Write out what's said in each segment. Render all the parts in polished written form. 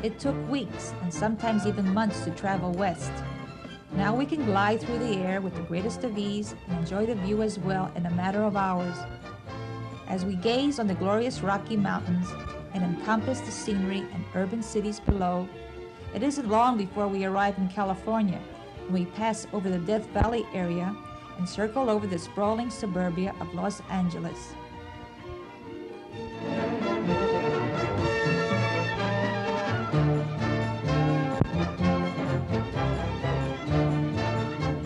It took weeks and sometimes even months to travel west. Now we can glide through the air with the greatest of ease and enjoy the view as well in a matter of hours. As we gaze on the glorious Rocky Mountains and encompass the scenery and urban cities below, it isn't long before we arrive in California, when we pass over the Death Valley area and circle over the sprawling suburbia of Los Angeles.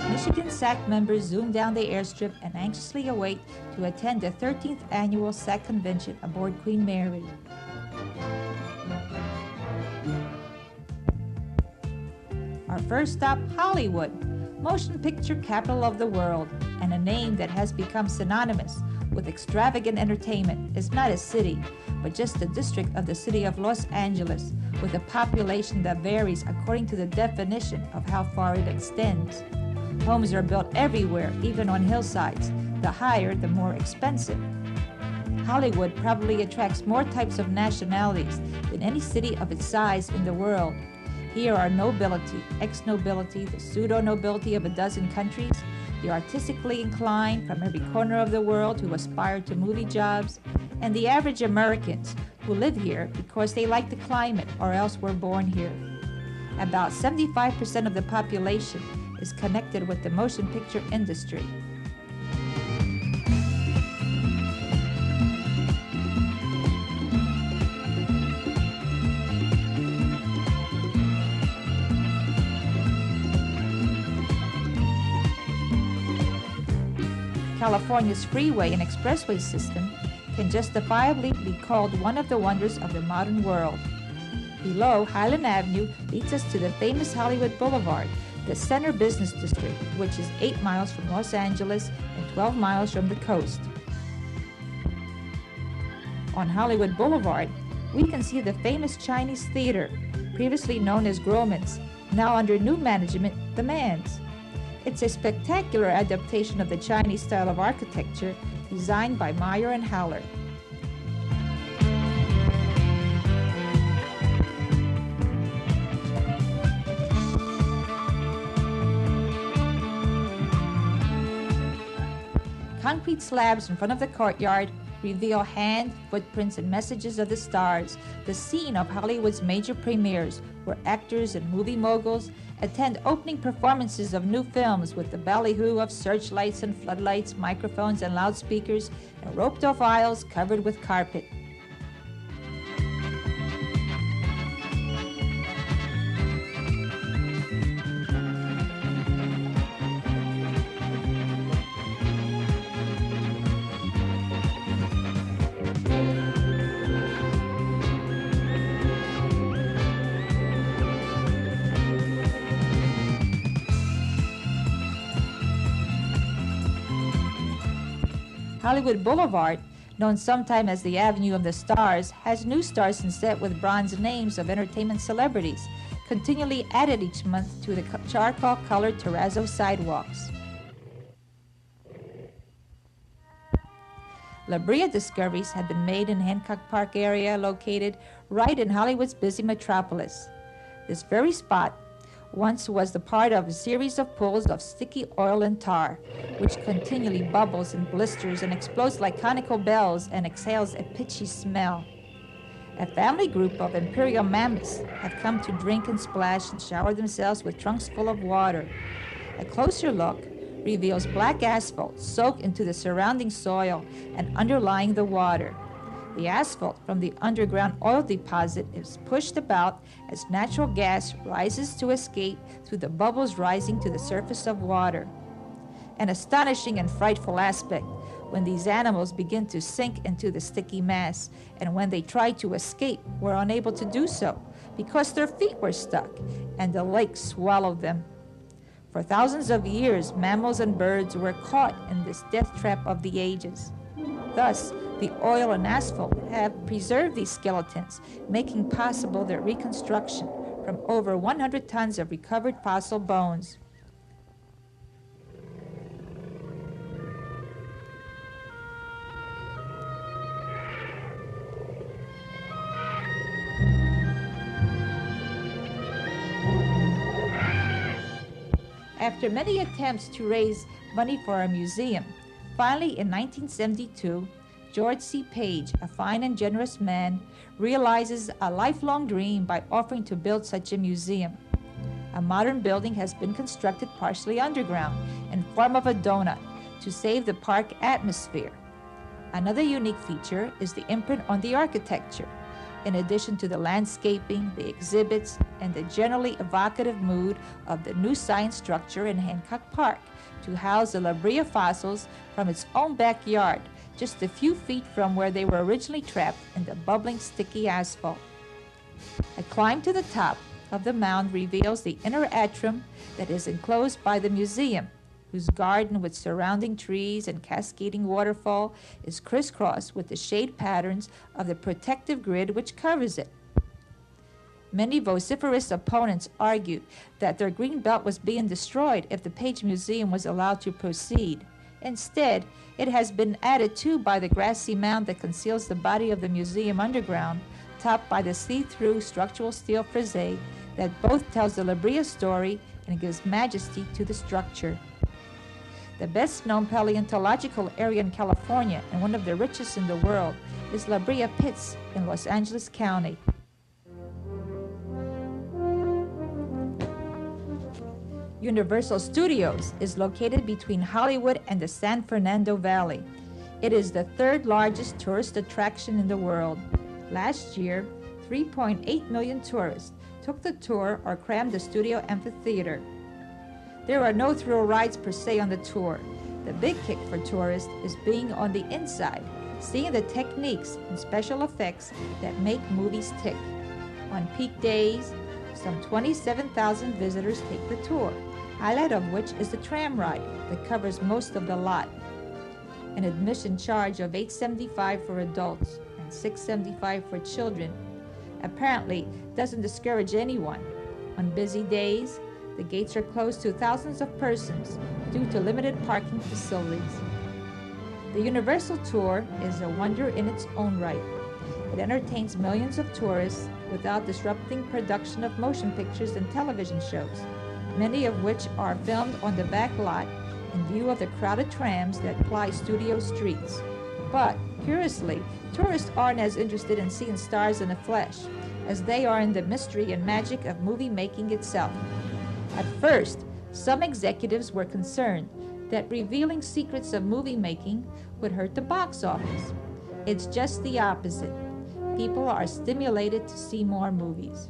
Michigan SAC members zoom down the airstrip and anxiously await to attend the 13th annual SAC convention aboard Queen Mary. Our first stop, Hollywood, motion picture capital of the world, and a name that has become synonymous with extravagant entertainment, is not a city, but just a district of the city of Los Angeles, with a population that varies according to the definition of how far it extends. Homes are built everywhere, even on hillsides. The higher, the more expensive. Hollywood probably attracts more types of nationalities than any city of its size in the world. Here are nobility, ex-nobility, the pseudo-nobility of a dozen countries, the artistically inclined from every corner of the world who aspire to movie jobs, and the average Americans who live here because they like the climate or else were born here. About 75% of the population is connected with the motion picture industry. California's freeway and expressway system can justifiably be called one of the wonders of the modern world. Below, Highland Avenue leads us to the famous Hollywood Boulevard, the center business district, which is 8 miles from Los Angeles and 12 miles from the coast. On Hollywood Boulevard, we can see the famous Chinese theater, previously known as Grauman's, now under new management, the Mann's. It's a spectacular adaptation of the Chinese style of architecture designed by Meyer and Haller. Concrete slabs in front of the courtyard reveal hand, footprints, and messages of the stars, the scene of Hollywood's major premieres, where actors and movie moguls attend opening performances of new films with the ballyhoo of searchlights and floodlights, microphones and loudspeakers, and roped-off aisles covered with carpet. Hollywood Boulevard, known sometime as the Avenue of the Stars, has new stars inset with bronze names of entertainment celebrities, continually added each month to the charcoal-colored terrazzo sidewalks. La Brea discoveries have been made in Hancock Park area located right in Hollywood's busy metropolis. This very spot once was the part of a series of pools of sticky oil and tar, which continually bubbles and blisters and explodes like conical bells and exhales a pitchy smell. A family group of imperial mammoths have come to drink and splash and shower themselves with trunks full of water. A closer look reveals black asphalt soaked into the surrounding soil and underlying the water. The asphalt from the underground oil deposit is pushed about as natural gas rises to escape through the bubbles rising to the surface of water. An astonishing and frightful aspect when these animals begin to sink into the sticky mass, and when they try to escape were unable to do so because their feet were stuck and the lake swallowed them. For thousands of years, mammals and birds were caught in this death trap of the ages. Thus, the oil and asphalt have preserved these skeletons, making possible their reconstruction from over 100 tons of recovered fossil bones. After many attempts to raise money for a museum, finally in 1972, George C. Page, a fine and generous man, realizes a lifelong dream by offering to build such a museum. A modern building has been constructed partially underground in form of a donut to save the park atmosphere. Another unique feature is the imprint on the architecture. In addition to the landscaping, the exhibits, and the generally evocative mood of the new science structure in Hancock Park to house the La Brea fossils from its own backyard, just a few feet from where they were originally trapped in the bubbling, sticky asphalt. A climb to the top of the mound reveals the inner atrium that is enclosed by the museum, whose garden with surrounding trees and cascading waterfall is crisscrossed with the shade patterns of the protective grid which covers it. Many vociferous opponents argued that their green belt was being destroyed if the Page Museum was allowed to proceed. Instead, it has been added to by the grassy mound that conceals the body of the museum underground, topped by the see-through structural steel frieze that both tells the La Brea story and gives majesty to the structure. The best-known paleontological area in California and one of the richest in the world is La Brea Pits in Los Angeles County. Universal Studios is located between Hollywood and the San Fernando Valley. It is the third largest tourist attraction in the world. Last year, 3.8 million tourists took the tour or crammed the studio amphitheater. There are no thrill rides per se on the tour. The big kick for tourists is being on the inside, seeing the techniques and special effects that make movies tick. On peak days, some 27,000 visitors take the tour, highlight of which is the tram ride that covers most of the lot. An admission charge of $8.75 for adults and $6.75 for children apparently doesn't discourage anyone. On busy days, the gates are closed to thousands of persons due to limited parking facilities. The Universal Tour is a wonder in its own right. It entertains millions of tourists without disrupting production of motion pictures and television shows, many of which are filmed on the back lot in view of the crowded trams that ply studio streets. But, curiously, tourists aren't as interested in seeing stars in the flesh as they are in the mystery and magic of movie making itself. At first, some executives were concerned that revealing secrets of movie making would hurt the box office. It's just the opposite. People are stimulated to see more movies.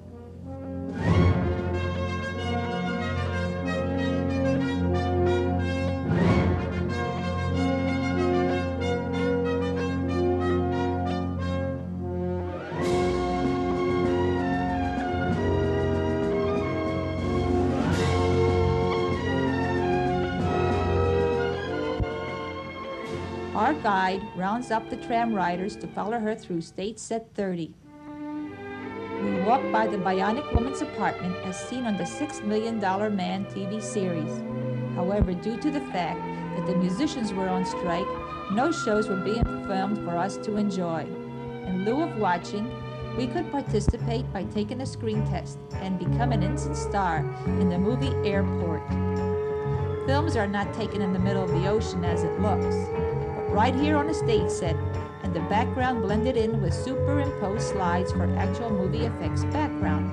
Our guide rounds up the tram riders to follow her through State Set 30. We walk by the Bionic Woman's apartment as seen on the $6 Million Man TV series. However, due to the fact that the musicians were on strike, no shows were being filmed for us to enjoy. In lieu of watching, we could participate by taking a screen test and become an instant star in the movie Airport. Films are not taken in the middle of the ocean as it looks, but right here on a stage set, and the background blended in with superimposed slides for actual movie effects background.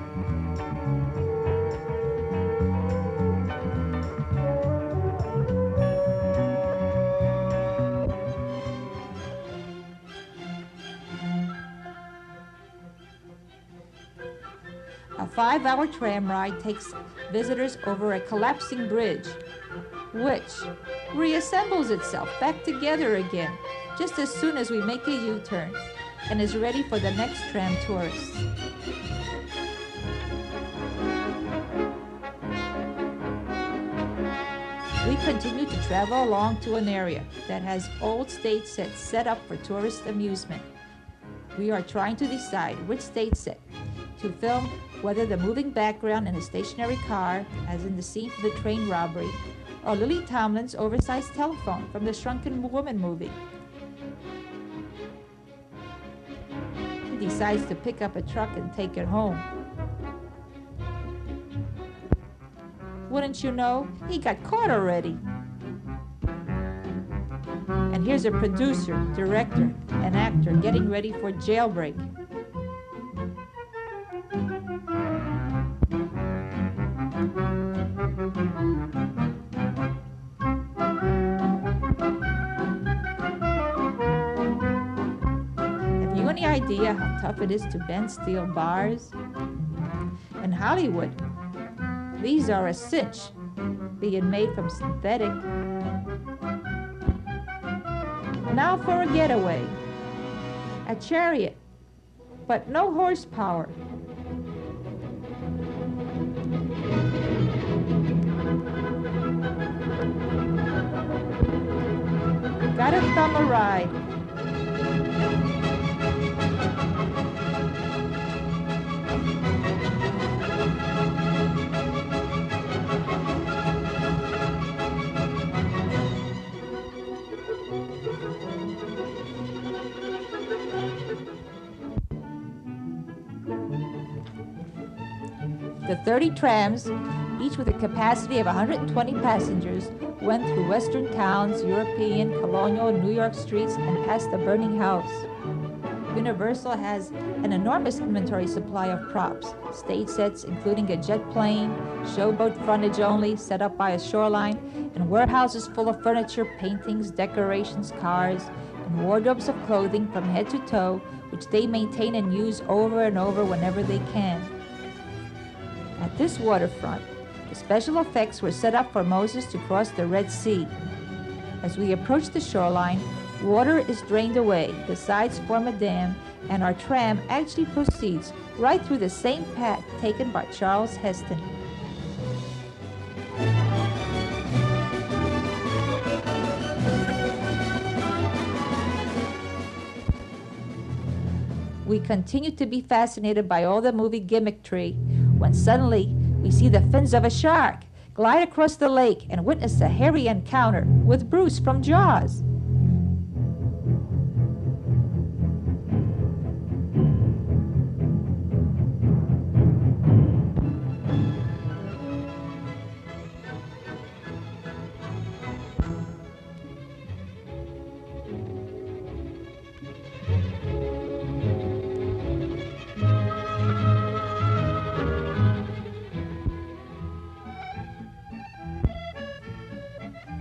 A 5-hour tram ride takes visitors over a collapsing bridge, which reassembles itself back together again just as soon as we make a U-turn and is ready for the next tram tourists. We continue to travel along to an area that has old stage sets set up for tourist amusement. We are trying to decide which stage set to film, whether the moving background in a stationary car, as in the scene from the train robbery, or Lily Tomlin's oversized telephone from the Shrunken Woman movie. He decides to pick up a truck and take it home. Wouldn't you know, he got caught already. And here's a producer, director, and actor getting ready for jailbreak. Have you any idea how tough it is to bend steel bars? In Hollywood, these are a cinch, being made from synthetic. Now for a getaway. A chariot, but no horsepower. Gotta thumb a ride. The 30 trams, each with a capacity of 120 passengers, went through western towns, European, colonial, and New York streets, and past the burning house. Universal has an enormous inventory supply of props, stage sets including a jet plane, showboat frontage only, set up by a shoreline, and warehouses full of furniture, paintings, decorations, cars, and wardrobes of clothing from head to toe, which they maintain and use over and over whenever they can. At this waterfront, the special effects were set up for Moses to cross the Red Sea. As we approach the shoreline, water is drained away, the sides form a dam, and our tram actually proceeds right through the same path taken by Charles Heston. We continue to be fascinated by all the movie gimmickry when suddenly we see the fins of a shark glide across the lake and witness a hairy encounter with Bruce from Jaws.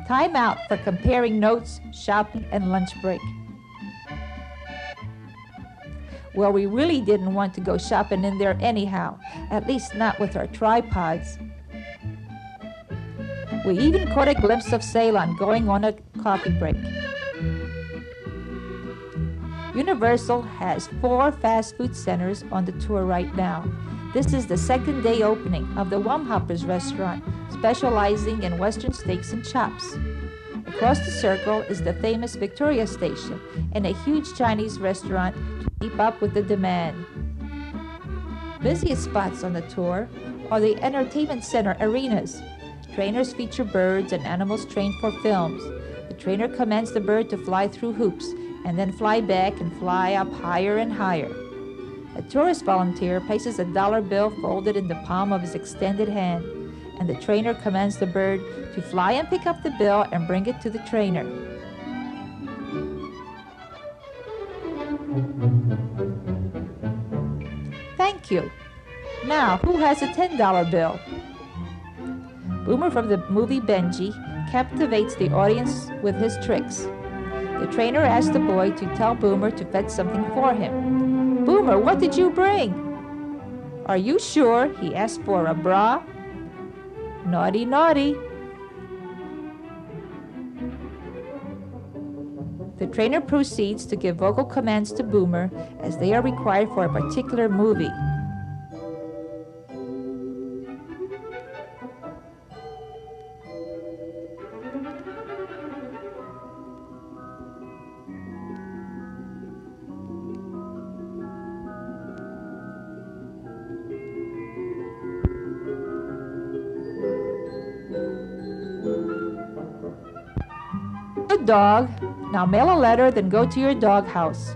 Time out for comparing notes, shopping, and lunch break. Well, we really didn't want to go shopping in there anyhow, at least not with our tripods. We even caught a glimpse of Ceylon going on a coffee break. Universal has 4 fast food centers on the tour right now. This is the second day opening of the Wumhoppers restaurant, specializing in Western steaks and chops. Across the circle is the famous Victoria Station and a huge Chinese restaurant to keep up with the demand. Busiest spots on the tour are the entertainment center arenas. Trainers feature birds and animals trained for films. The trainer commands the bird to fly through hoops and then fly back and fly up higher and higher. A tourist volunteer places a dollar bill folded in the palm of his extended hand, and the trainer commands the bird to fly and pick up the bill and bring it to the trainer. Thank you. Now, who has a $10 bill? Boomer from the movie Benji captivates the audience with his tricks. The trainer asks the boy to tell Boomer to fetch something for him. Boomer, what did you bring? Are you sure? He asked for a bra. Naughty, naughty. The trainer proceeds to give vocal commands to Boomer as they are required for a particular movie. Good dog. Now mail a letter, then go to your dog house.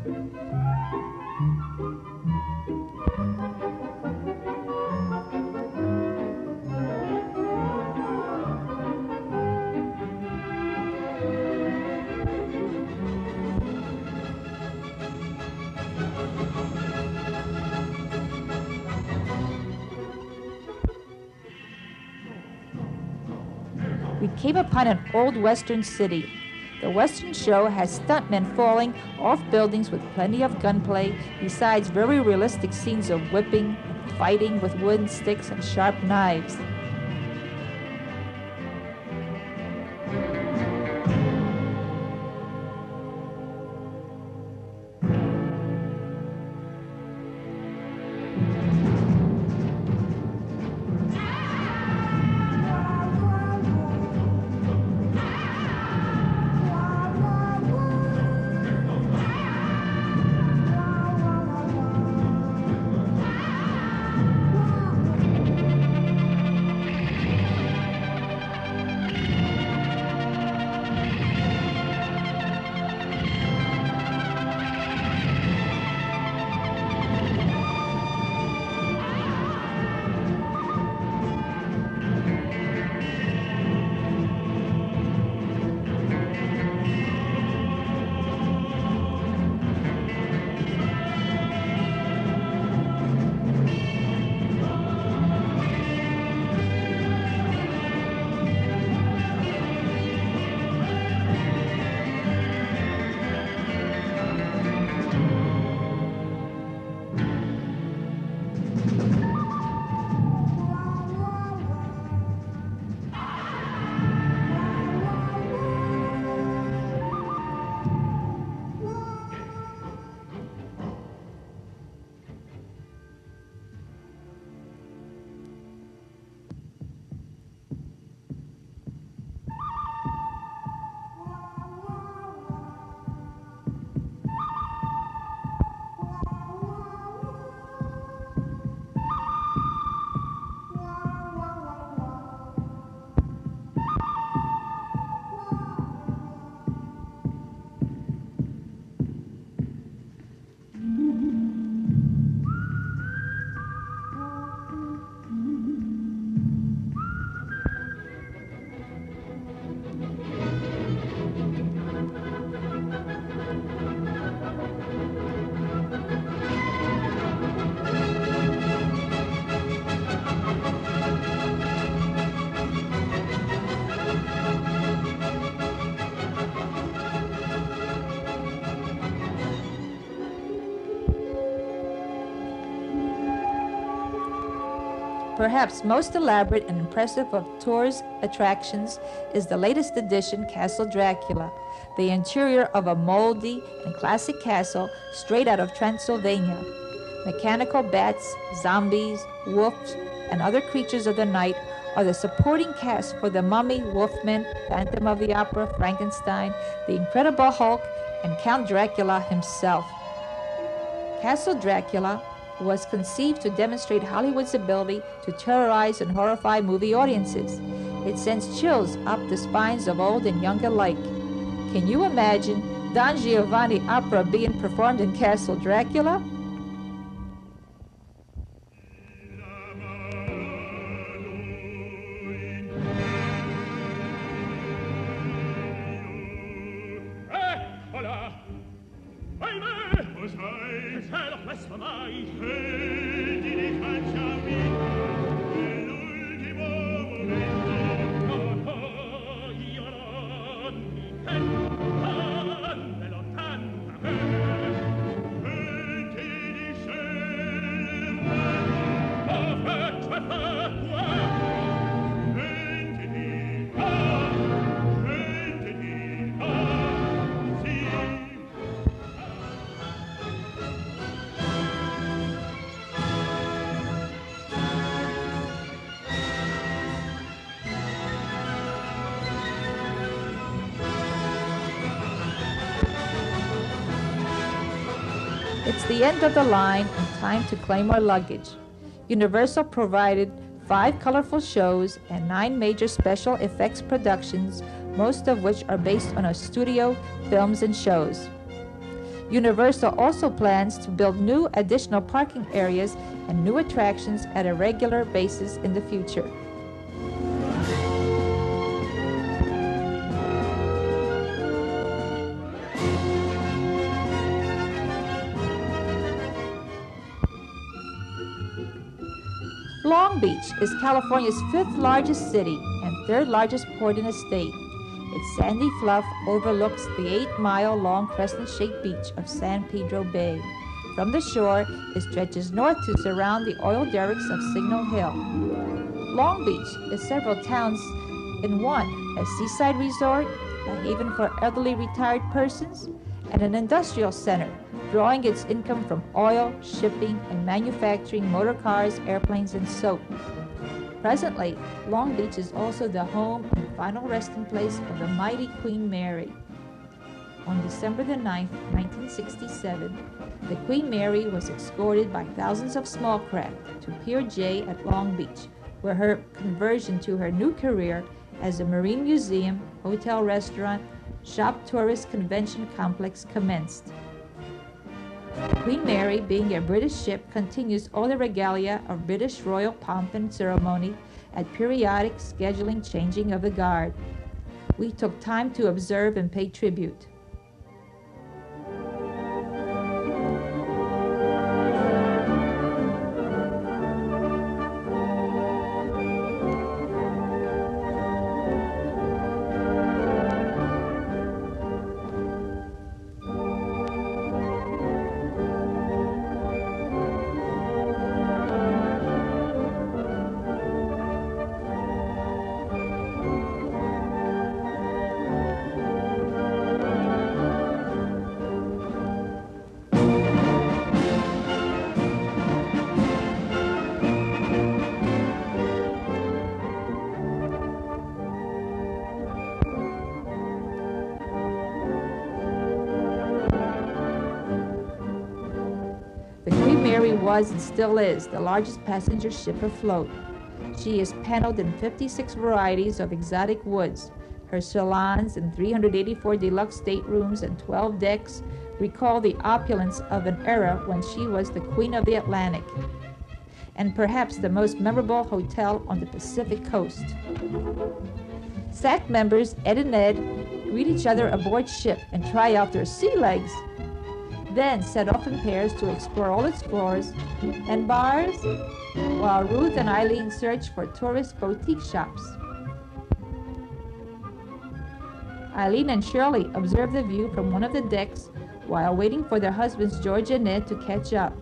we came upon an old Western city. The Western show has stuntmen falling off buildings with plenty of gunplay, besides very realistic scenes of whipping and fighting with wooden sticks and sharp knives. Perhaps most elaborate and impressive of tour's attractions is the latest edition, Castle Dracula, the interior of a moldy and classic castle straight out of Transylvania. Mechanical bats, zombies, wolves, and other creatures of the night are the supporting cast for the Mummy, Wolfman, Phantom of the Opera, Frankenstein, the Incredible Hulk, and Count Dracula himself. Castle Dracula was conceived to demonstrate Hollywood's ability to terrorize and horrify movie audiences. It sends chills up the spines of old and young alike. Can you imagine Don Giovanni opera being performed in Castle Dracula? It's the end of the line and time to claim our luggage. Universal provided 5 colorful shows and 9 major special effects productions, most of which are based on our studio, films, and shows. Universal also plans to build new additional parking areas and new attractions at a regular basis in the future. Long Beach is California's 5th largest city and 3rd largest port in the state. Its sandy fluff overlooks the 8-mile-long crescent-shaped beach of San Pedro Bay. From the shore, it stretches north to surround the oil derricks of Signal Hill. Long Beach is several towns in one: a seaside resort, a haven for elderly retired persons, and an industrial center, drawing its income from oil, shipping, and manufacturing motor cars, airplanes, and soap. Presently, Long Beach is also the home and final resting place of the mighty Queen Mary. On December the 9th, 1967, the Queen Mary was escorted by thousands of small craft to Pier J at Long Beach, where her conversion to her new career as a marine museum, hotel, restaurant, shop, tourist convention complex commenced. Queen Mary, being a British ship, continues all the regalia of British royal pomp and ceremony at periodic scheduling changing of the guard. We took time to observe and pay tribute. Mary was and still is the largest passenger ship afloat. She is paneled in 56 varieties of exotic woods. Her salons and 384 deluxe staterooms and 12 decks recall the opulence of an era when she was the queen of the Atlantic, and perhaps the most memorable hotel on the Pacific coast. SAC members Ed and Ed greet each other aboard ship and try out their sea legs, then set off in pairs to explore all its floors and bars, while Ruth and Eileen search for tourist boutique shops. Eileen and Shirley observe the view from one of the decks while waiting for their husbands George and Ned to catch up.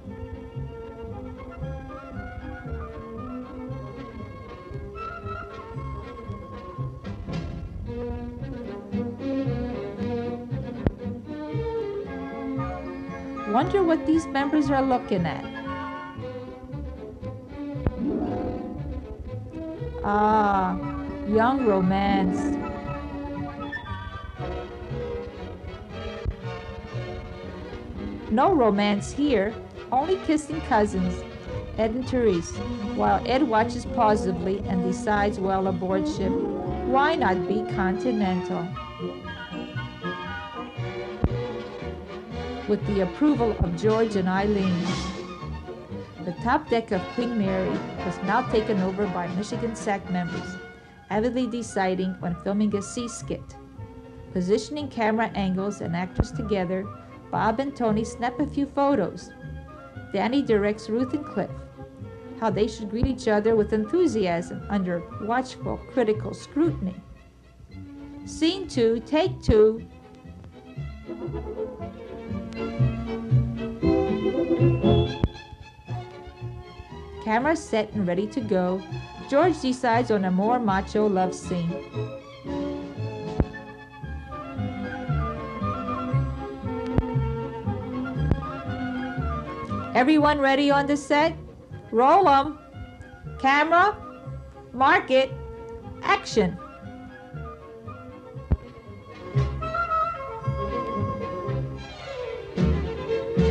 Wonder what these members are looking at. Ah, young romance. No romance here, only kissing cousins, Ed and Therese, while Ed watches positively and decides while aboard ship, why not be continental? With the approval of George and Eileen. The top deck of Queen Mary was now taken over by Michigan SAC members, avidly deciding when filming a sea skit. Positioning camera angles and actors together, Bob and Tony snap a few photos. Danny directs Ruth and Cliff, how they should greet each other with enthusiasm under watchful, critical scrutiny. Scene 2, take 2. Camera set and ready to go, George decides on a more macho love scene. Everyone ready on the set? Roll 'em. Camera, mark it, action.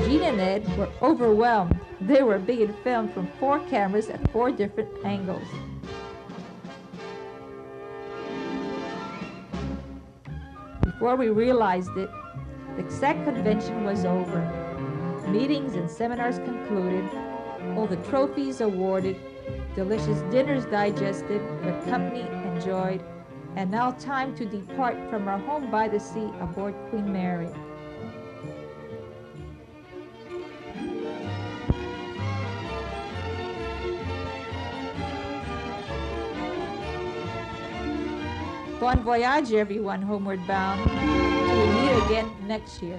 Gene and Ed were overwhelmed. They were being filmed from 4 cameras at 4 different angles. Before we realized it, the SAC convention was over. Meetings and seminars concluded, all the trophies awarded, delicious dinners digested, the company enjoyed, and now time to depart from our home by the sea aboard Queen Mary. Bon voyage, everyone, homeward bound. We'll meet again next year.